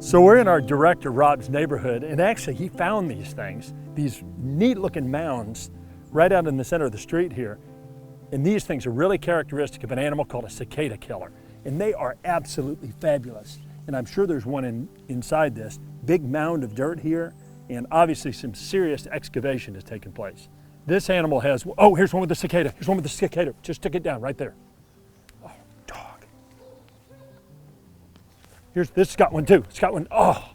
So we're in our director Rob's neighborhood, and actually he found these things, these neat looking mounds right out in the center of the street here. And these things are really characteristic of an animal called a cicada killer. And they are absolutely fabulous. And I'm sure there's one inside this big mound of dirt here, and obviously some serious excavation has taken place. This animal has, oh, here's one with the cicada. Here's one with the cicada. Just stick it down right there. Oh, dog. This has got one too. It's got one. Oh,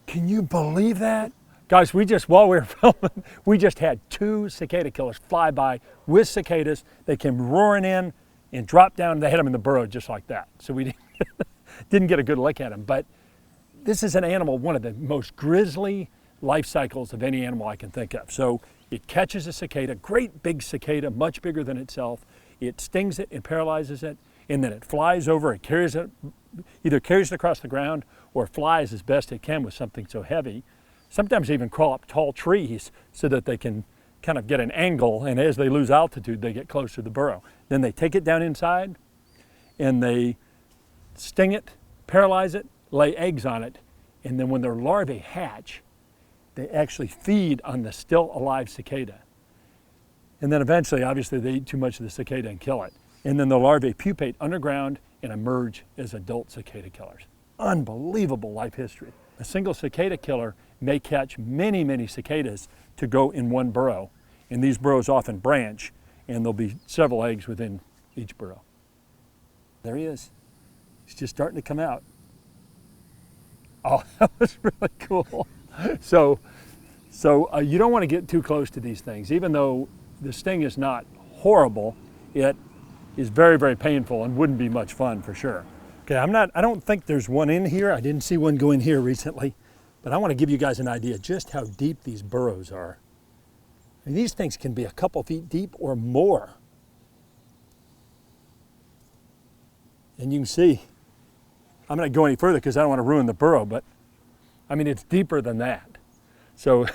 can you believe that? Guys, while we were filming, we just had 2 cicada killers fly by with cicadas. They came roaring in and dropped down. They had them in the burrow just like that. So we didn't get a good look at them. But this is an animal, one of the most grisly life cycles of any animal I can think of. So it catches a cicada, great big cicada, much bigger than itself. It stings it and paralyzes it, and then it flies over and carries it, either carries it across the ground or flies as best it can with something so heavy. Sometimes even crawl up tall trees so that they can kind of get an angle, and as they lose altitude, they get close to the burrow. Then they take it down inside and they sting it, paralyze it, lay eggs on it, and then when their larvae hatch, they actually feed on the still alive cicada. And then eventually, obviously, they eat too much of the cicada and kill it. And then the larvae pupate underground and emerge as adult cicada killers. Unbelievable life history. A single cicada killer may catch many, many cicadas to go in one burrow. And these burrows often branch, and there'll be several eggs within each burrow. There he is. He's just starting to come out. Oh, that was really cool. So you don't want to get too close to these things. Even though the sting is not horrible, it is very, very painful and wouldn't be much fun for sure. Okay, I don't think there's one in here. I didn't see one go in here recently, but I want to give you guys an idea just how deep these burrows are. I mean, these things can be a couple feet deep or more. And you can see, I'm not going to go any further because I don't want to ruin the burrow, but I mean, it's deeper than that. So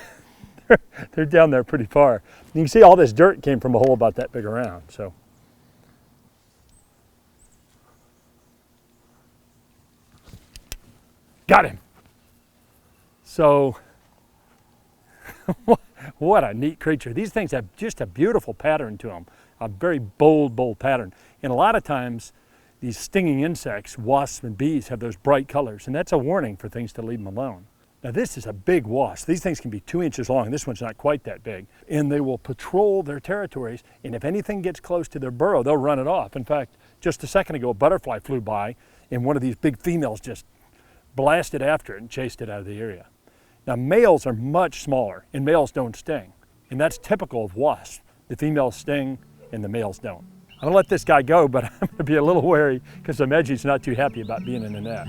they're down there pretty far. You can see all this dirt came from a hole about that big around. So. Got him. So what a neat creature. These things have just a beautiful pattern to them, a very bold pattern. And a lot of times these stinging insects, wasps and bees, have those bright colors, and that's a warning for things to leave them alone. Now this is a big wasp. These things can be 2 inches long. This one's not quite that big. And they will patrol their territories, and if anything gets close to their burrow, they'll run it off. In fact, just a second ago, a butterfly flew by, and one of these big females just blasted after it and chased it out of the area. Now males are much smaller, and males don't sting. And that's typical of wasps. The females sting and the males don't. I'm gonna let this guy go, but I'm gonna be a little wary because I imagine he's not too happy about being in the net.